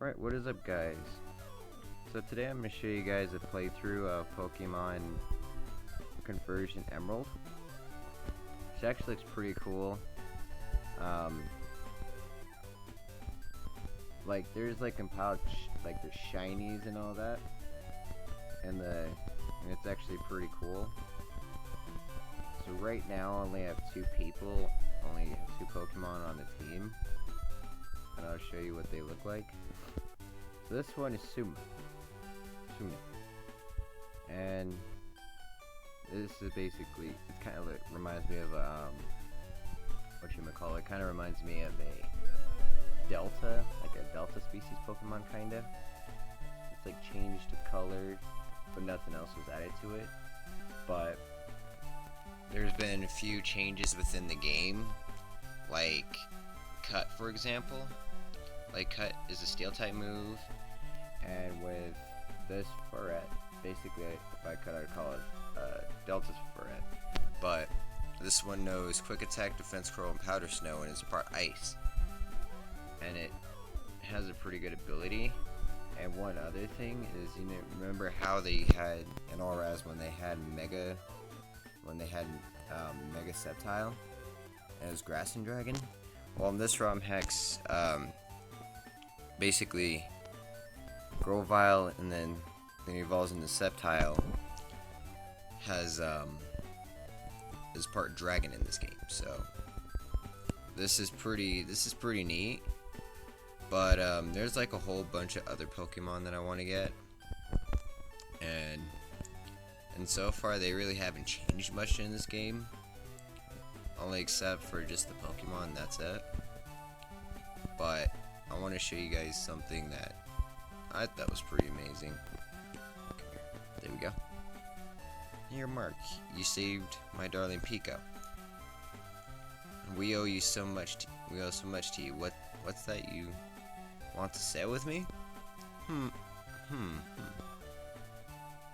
Alright, what is up guys? So today I'm going to show you guys a playthrough of Pokemon Conversion Emerald. Which actually looks pretty cool. Like there's like compiled like the shinies and all that. And it's actually pretty cool. So right now I only have two people, only have two Pokemon on the team. And I'll show you what they look like. So this one is Suma. And this is basically, it kind of reminds me of it kind of reminds me of a Delta, like a Delta species Pokemon kinda. It's like changed to color, but nothing else was added to it. But there's been a few changes within the game, like Cut, for example. Like Cut is a Steel type move, and with this Furret, basically if I could, I'd call it Delta's Furret. But this one knows Quick Attack, Defense Curl, and Powder Snow, and is part Ice. And it has a pretty good ability. And one other thing is, remember how they had in Allraz when they had Mega Sceptile, and it was Grass and Dragon? Well, in this ROM hex, basically Grovyle and then evolves into Sceptile is part dragon in this game. So this is pretty neat. But there's like a whole bunch of other Pokemon that I want to get, and so far they really haven't changed much in this game, only except for just the Pokemon. That's it. But I want to show you guys something that I thought was pretty amazing. There we go. Here, Mark, you saved my darling Pico. We owe you so much. We owe so much to you. What's that you want to say with me?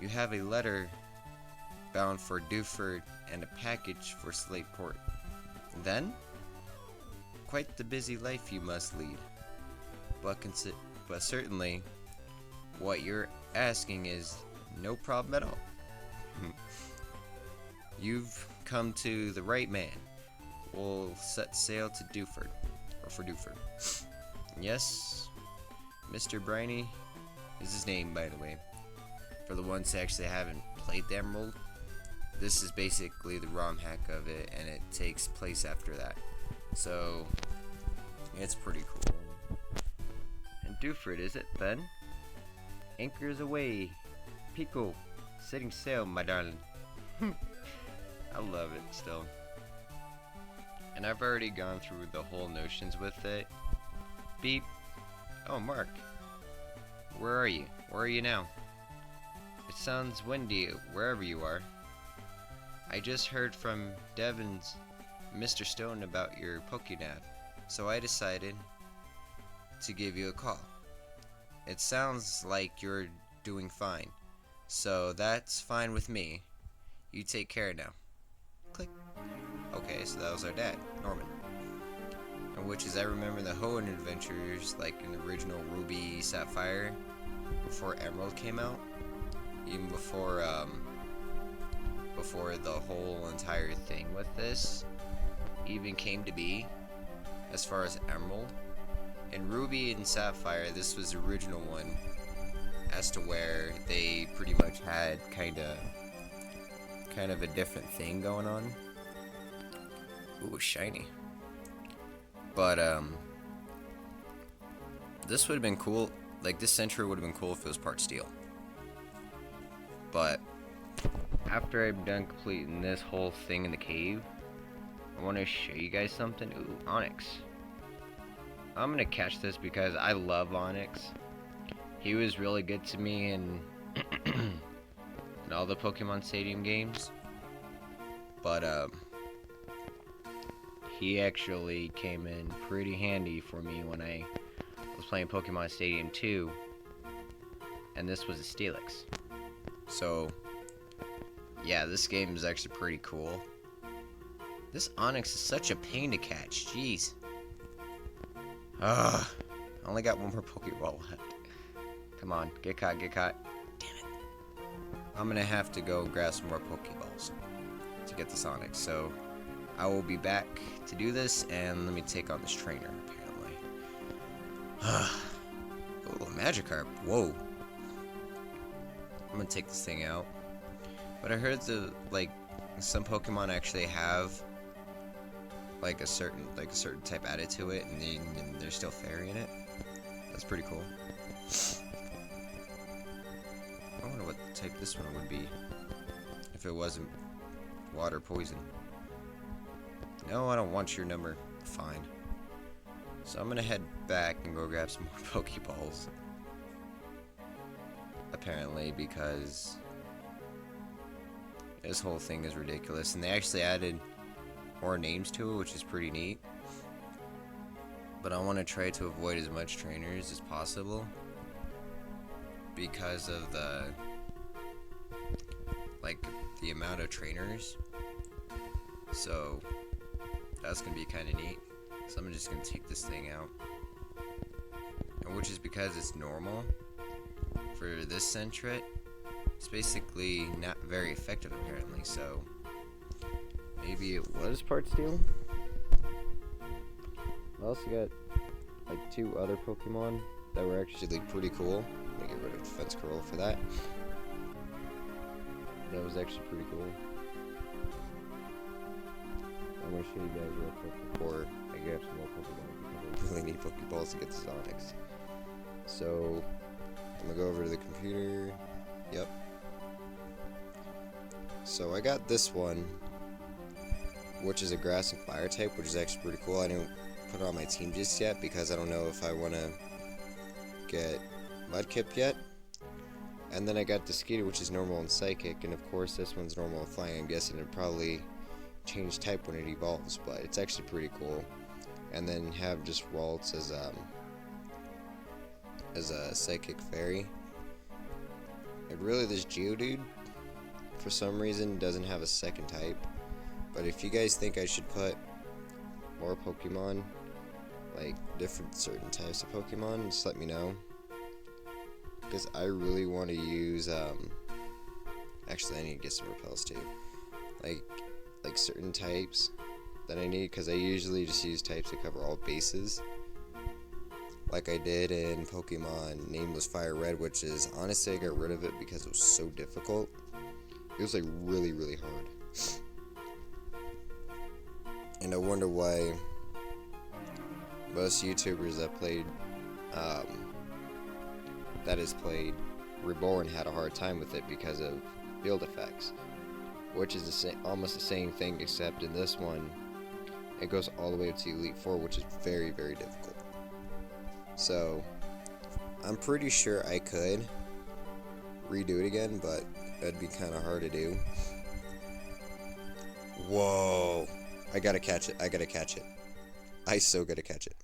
You have a letter bound for Dewford and a package for Slateport. Then, quite the busy life you must lead. But certainly, what you're asking is no problem at all. You've come to the right man. We'll set sail to Dewford, or for Dewford. Yes, Mr. Briny is his name, by the way. For the ones who actually haven't played the Emerald, this is basically the ROM hack of it, and it takes place after that. So, it's pretty cool. And Dewford, is it then? Anchors away. Pico, setting sail, my darling. I love it still. And I've already gone through the whole notions with it. Beep. Oh, Mark. Where are you? Where are you now? It sounds windy wherever you are. I just heard from Devon's Mr. Stone about your Pokénav, so I decided to give you a call. It sounds like you're doing fine, so that's fine with me. You take care now. Click. Okay, so that was our dad, Norman. And which is, I remember the Hoenn adventures, like in the original Ruby Sapphire, before Emerald came out, even before the whole entire thing with this even came to be, as far as Emerald. In Ruby and Sapphire, this was the original one, as to where they pretty much had kind of a different thing going on. Ooh, shiny. But this would have been cool. Like, this Sentry would have been cool if it was part steel. But after I'm done completing this whole thing in the cave, I want to show you guys something. Ooh, Onix. I'm gonna catch this because I love Onix. He was really good to me in in all the Pokemon Stadium games. But he actually came in pretty handy for me when I was playing Pokemon Stadium 2, and this was a Steelix. So, yeah, this game is actually pretty cool. This Onix is such a pain to catch, jeez. Ugh. I only got one more Pokeball left. Come on, get caught, get caught. Damn it. I'm gonna have to go grab some more Pokeballs to get the Sonic. So I will be back to do this, and let me take on this trainer, apparently. Oh, a Magikarp. Whoa. I'm gonna take this thing out. But I heard some Pokemon actually have like a certain type added to it, and there's still fairy in it. That's pretty cool. I wonder what type this one would be if it wasn't water poison. No, I don't want your number. Fine. So I'm gonna head back and go grab some more Pokeballs. Apparently, because this whole thing is ridiculous, and they actually added more names to it, which is pretty neat. But I want to try to avoid as much trainers as possible because of the amount of trainers. So that's gonna be kind of neat. So I'm just gonna take this thing out, and which is because it's normal for this Sentret. It's basically not very effective apparently, so maybe it was part steel. I also got like 2 other Pokemon that were actually pretty cool. Let me get rid of Defense Curl for that. That was actually pretty cool. I'm gonna show you guys real quick before I grab some more Pokeballs, because I really need Pokeballs to get the Sonics. So I'm gonna go over to the computer. Yep. So I got this one, which is a grass and fire type, which is actually pretty cool. I didn't put it on my team just yet because I don't know if I want to get Mudkip yet. And then I got the Skeeter, which is normal and psychic, and of course this one's normal and flying. I'm guessing it'll probably change type when it evolves, but it's actually pretty cool. And then have just Ralts as a psychic fairy. And really, this Geodude, for some reason, doesn't have a second type. But if you guys think I should put more Pokemon, like different certain types of Pokemon, just let me know. Because I really want to use, actually I need to get some repels too. Like certain types that I need, because I usually just use types that cover all bases. Like I did in Pokemon Nameless Fire Red, which is, honestly, I got rid of it because it was so difficult. It was like really, really hard. And I wonder why most YouTubers that played, that has played Reborn had a hard time with it because of field effects. Which is almost the same thing, except in this one, it goes all the way up to Elite Four, which is very, very difficult. So, I'm pretty sure I could redo it again, but that'd be kind of hard to do. Whoa! I gotta catch it. I gotta catch it. I so gotta catch it.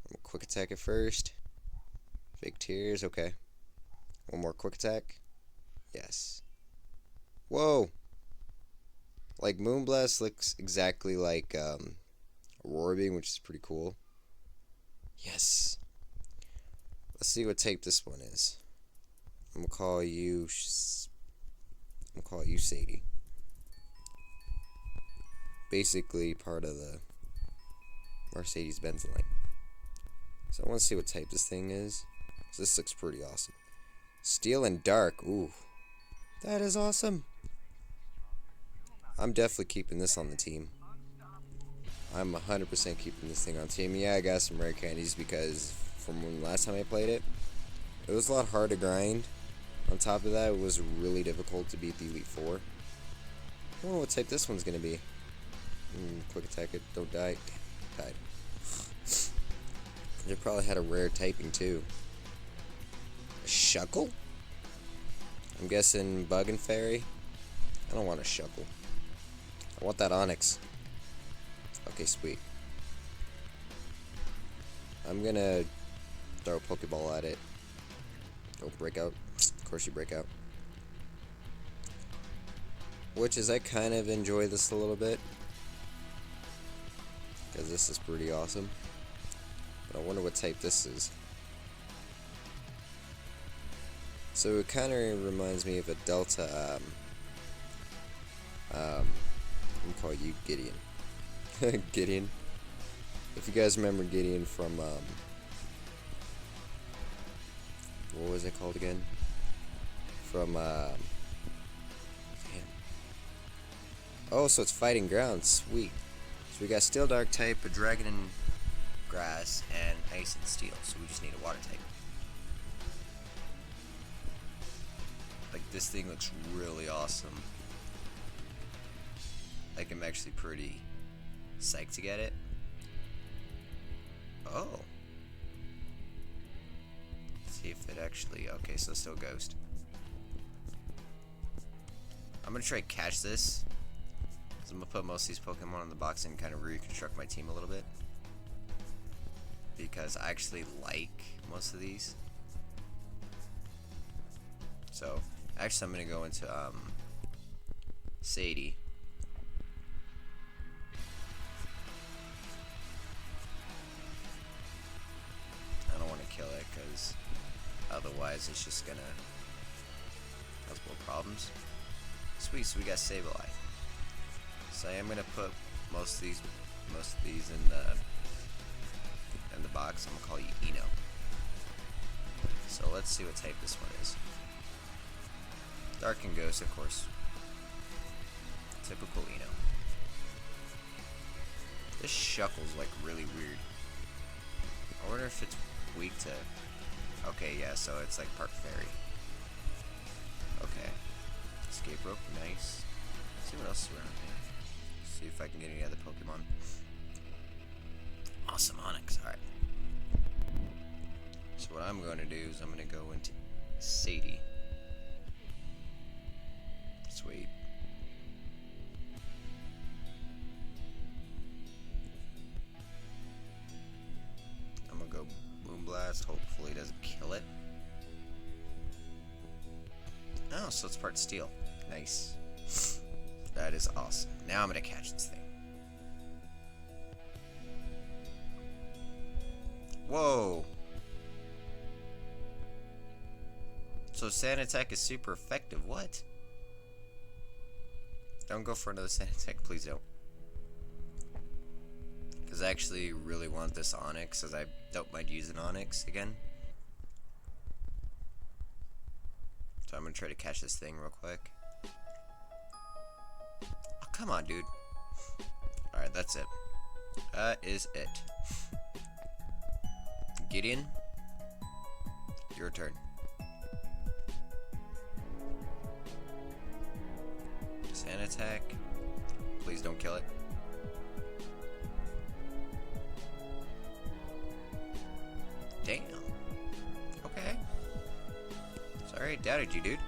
I'm gonna quick attack it first. Fake tears. Okay. One more quick attack. Yes. Whoa! Like, Moonblast looks exactly like Aurora Beam, which is pretty cool. Yes. Let's see what type this one is. I'm gonna call you Sadie. Basically part of the Mercedes-Benz line. So I want to see what type this thing is. So this looks pretty awesome. Steel and Dark. Ooh, that is awesome. I'm definitely keeping this on the team. I'm 100% keeping this thing on team. Yeah, I got some rare candies because from when last time I played it, it was a lot hard to grind. On top of that, it was really difficult to beat the Elite Four. I don't know what type this one's gonna be. Quick attack it, don't die. Damn, died. They probably had a rare typing too. A Shuckle? I'm guessing Bug and Fairy. I don't want a Shuckle. I want that Onyx. Okay, sweet. I'm gonna throw a Pokeball at it. Don't break out. Of course you break out. Which is, I kind of enjoy this a little bit, because this is pretty awesome. But I wonder what type this is. So it kind of reminds me of a Delta, I'm gonna call you Gideon. Gideon. If you guys remember Gideon from, what was it called again? From, damn. Oh, so it's Fighting Ground. Sweet. So we got Steel Dark type, a Dragon and Grass, and Ice and Steel. So we just need a Water type. Like, this thing looks really awesome. Like, I'm actually pretty psyched to get it. Oh. Let's see if it actually... Okay, so still Ghost. I'm gonna try to catch this. So I'm gonna put most of these Pokemon in the box and kind of reconstruct my team a little bit. Because I actually like most of these. So, actually I'm gonna go into, Sadie. I don't want to kill it, because otherwise it's just gonna cause more problems. Sweet, so we got Sableye. So I am gonna put most of these in the box. I'm gonna call you Eno. So let's see what type this one is. Dark and Ghost, of course. Typical Eno. This Shuckle's like really weird. I wonder if it's weak to... Okay, yeah, so it's like part fairy. Okay. Escape rope, nice. Let's see what else is around here. See if I can get any other Pokemon. Awesome Onyx, alright. So what I'm going to do is I'm going to go into Sadie. Sweet. I'm going to go Moonblast, hopefully it doesn't kill it. Oh, so it's part Steel. Nice. That is awesome. Now I'm going to catch this thing. Whoa! So Sand Attack is super effective. What? Don't go for another Sand Attack, please don't. Because I actually really want this Onix, as I don't mind using Onix again. So I'm going to try to catch this thing real quick. Oh, come on, dude. Alright, that's it. That is it. Gideon, your turn. Sand Attack. Please don't kill it. Damn. Okay. Sorry, I doubted you, dude.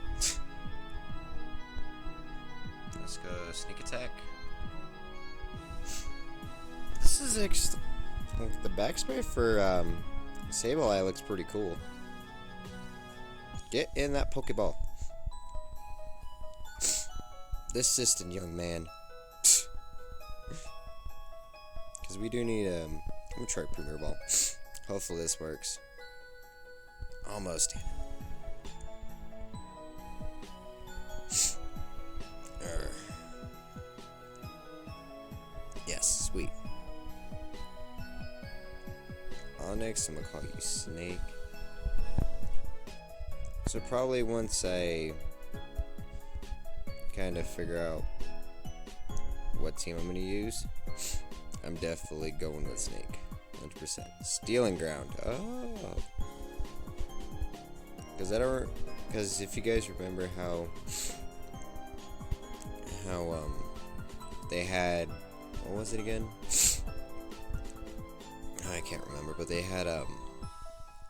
Let's go Sneak Attack. This is actually... The backspray for Sableye looks pretty cool. Get in that Pokeball. This assistant young man. Because we do need I'm gonna try Premier Ball. Hopefully this works. Almost. Yes, sweet. Onix, I'm gonna call you Snake. So probably once I kind of figure out what team I'm gonna use, I'm definitely going with Snake. 100%. Stealing Ground. Oh. Because if you guys remember how they had, what was it again? I can't remember, but they had a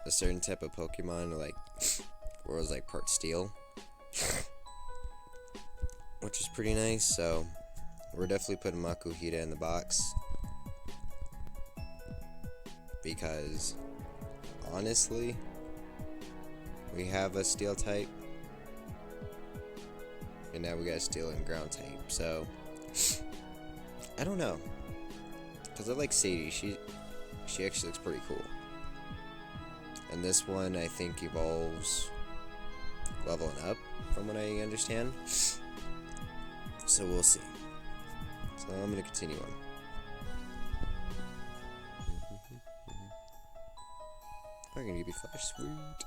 certain type of Pokemon like where it was like part Steel, which is pretty nice. So we're definitely putting Makuhita in the box because honestly, we have a Steel type, and now we got Steel and Ground type. So I don't know, because I like Sadie. She actually looks pretty cool. And this one, I think, evolves leveling up, from what I understand. So we'll see. So I'm going to continue on. I'm going to give you flash, sweet.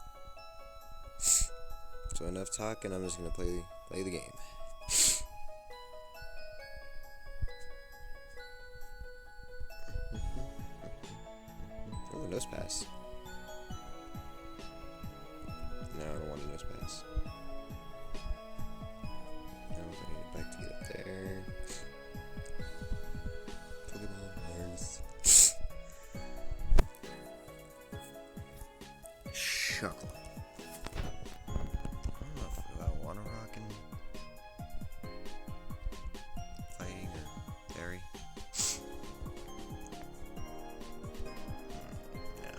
So enough talking, I'm just going to play the game. Oh, nose pass. No, I don't want a nose pass. No, I need it back to get up there. Pokemon Mars. Chuckle. I don't know if I want to rock and fighting or berry. Yeah.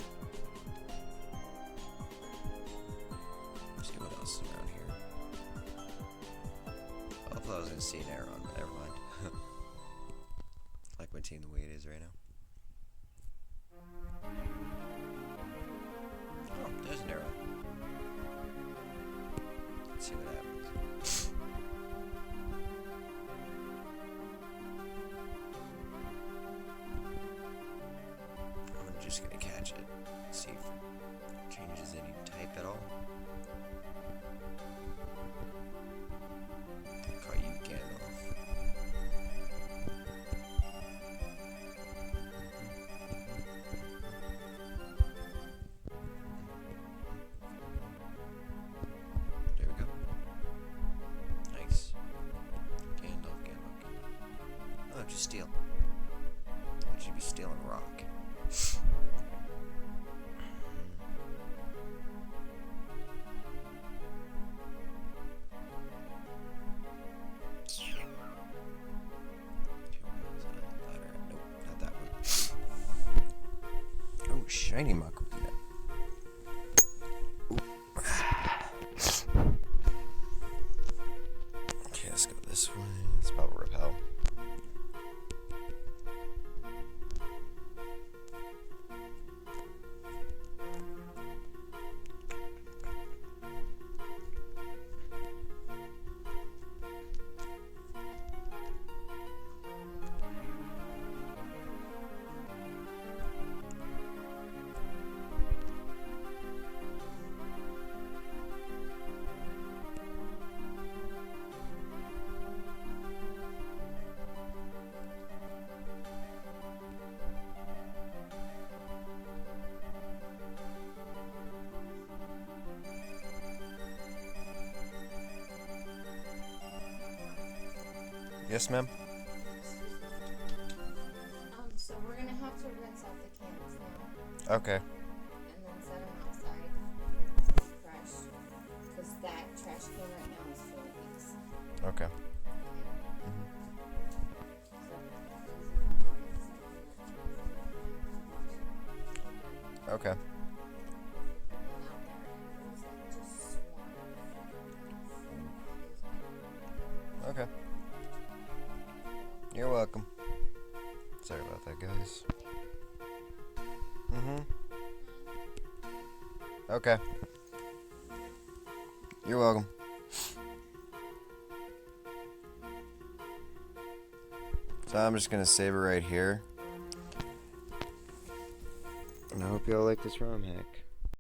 See what else is around here. Oh, I thought I was gonna see an Aeron, but never mind. I like my team the way it is right now. Oh, there's an Aeron. Let's see what happens. I'm just gonna catch it. See if it changes any type at all. Call you Gandalf. There we go. Nice. Gandalf. Oh, just steel. I should be stealing rock. Nope, not that one. Oh, shiny Makuhita. Okay, let's go this way. Let's probably repel. Yes, ma'am. So we're gonna have to rinse out the cans now, Okay. and then set them outside fresh, because that trash can right now is full of these. Okay. Okay. Okay. You're welcome. Sorry about that, guys. Okay. You're welcome. So I'm just gonna save it right here. And I hope y'all like this ROM hack.